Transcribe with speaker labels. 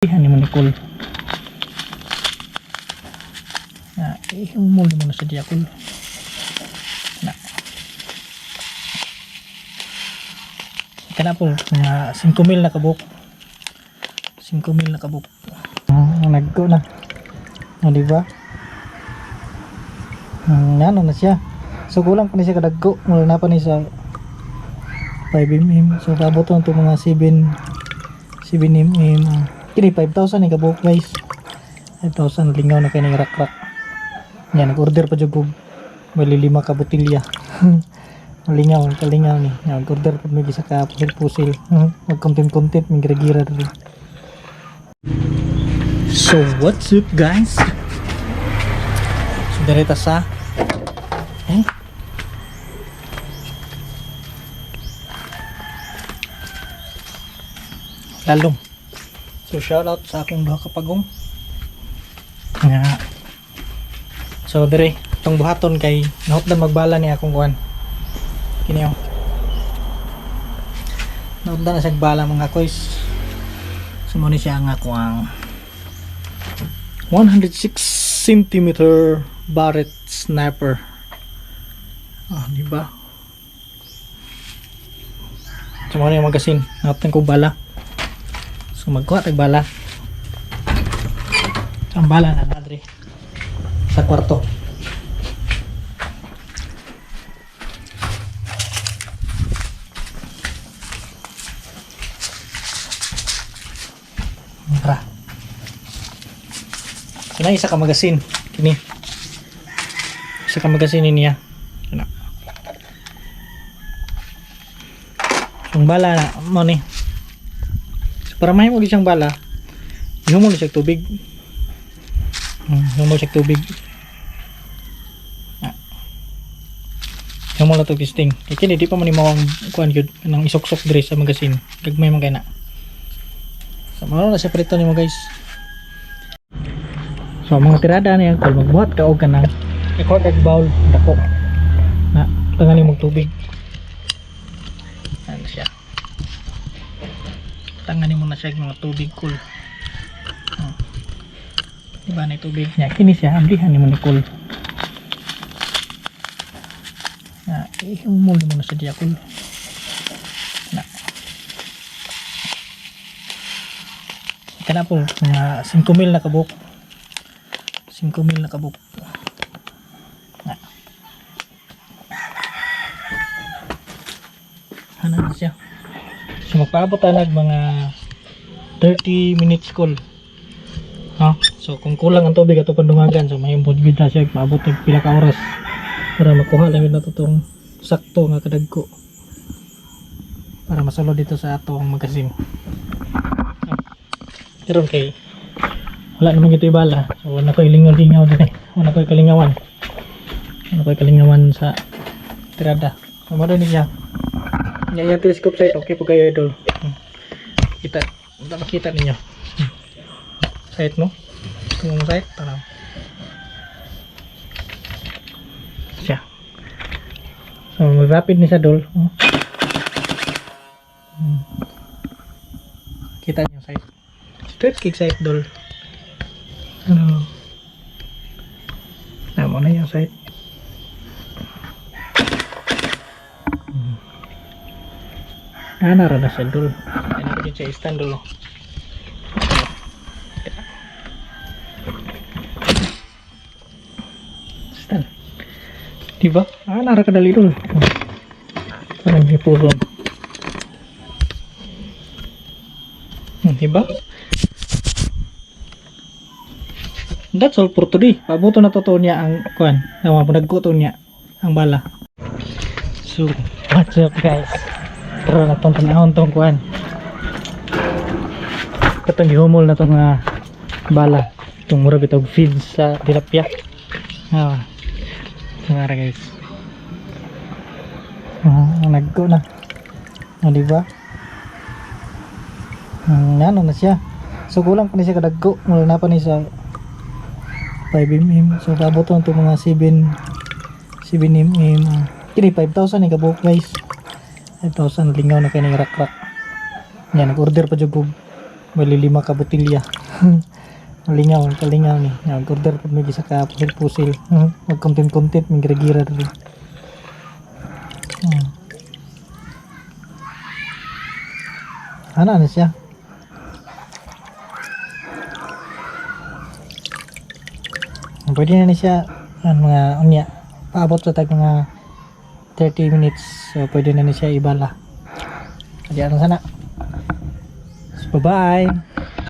Speaker 1: Ano mo Nicole na ihumol mo na sa diakol na kana po na 5,000 na kabuk 5,000 na kabuk nagko na di ba ano na siya so kulang pa ni siya kadagko wala na pa ni sa 5mm so abot na ito mga 7mm kini 5,000 ni kabuk guys 5,000 lingaw na kayo ng rak-rak yan nag-order pa dyan po bali 5 ka botilya lingaw kalingaw ni nag-order pa may isa ka pusil mag content may gira-gira rin. So what's up guys, so direta sa lalong. So shout out sa akong duha ka pagong. So dire tong buhaton kay nahutdan magbala ni akong kuan. Kini oh. Nahutdan na siya bala mga koys. Sumo ni siya nga kuang 106 cm Barrett sniper. Di ba? Sumo ni yung magasin. Nahutdan ko bala. So magkuha tag bala. Ang bala na nadre sa kwarto. Tara. Kina isa ka magasin kini. Isa ka magasin niya. Kina. Ang bala na mo ni. Para may mo siyang bala, ihumol siya tubig. Ihumol siya tubig. Ihumol na ito testing. Kaya kini di pa man mawang kuan yun nang isok-sok dire sa magasin. Gagmay man kaya na. So maro na siya prito nimo guys. So mga tirada niya kung magbuhat ka og kanang record egg bowl dako na tangan mo tubig. Ano siya? Tanganin mo na siya mga tubig cool. Diba na tubig niya kini siya ambihan ni mo ni cool na ihumol mo na sa diya cool na kana po mga 5,000 na kabuk 5,000 na kabuk na ano na siya. So magpaabot talag mga 30 minutes cool. So kung kulang ang tubig ato pandungagan so may budbid na siya maabot ng pila ka oras para makuha lang yun na itong sakto nga kadagko para masulod dito sa atong magasin. Pero kay wala naman ito ibala so wala ko ilingaw-lingaw din wala ko kalingawan sa tirada. So maro niya yung telescope sight okay po kayo idol. Kita makita ninyo sight mo kung sight tanaw siya. So rapid ni sa dol kita niyo sight straight kick sight dol ano mo na yung sight. Nara na siya dul. Ano ko siya stand dul. Stand. Diba? Nara ka dali dul. Parang hipulong. Diba? That's all for today. Pabuto na totoo niya ang kuan. Nawa po nagkuto niya ang bala. So, what's up guys? Pero na itong panahon itong kuhan itong gihumol na itong bala itong murag itong feed sa tilapia sangara guys nagko na diba ano na siya so kulang pa ni siya kadagko wala na pa ni sa 5mm so abot na ito mga 7mm kini 5,000 ni kabuk guys 5,000 lingaw na kayo ng rak-rak yan nag-order pa dyan po Bali 5 ka botilya. Kalingaw ni. Nag-order po may isa ka pusil-pusil. Mag-content-content, may gira-gira rin. Ano na siya? Pwede na siya mga unya. Paabot sa tag mga 30 minutes. So pwede na siya ibala. Kaya ano sana. So, bye-bye.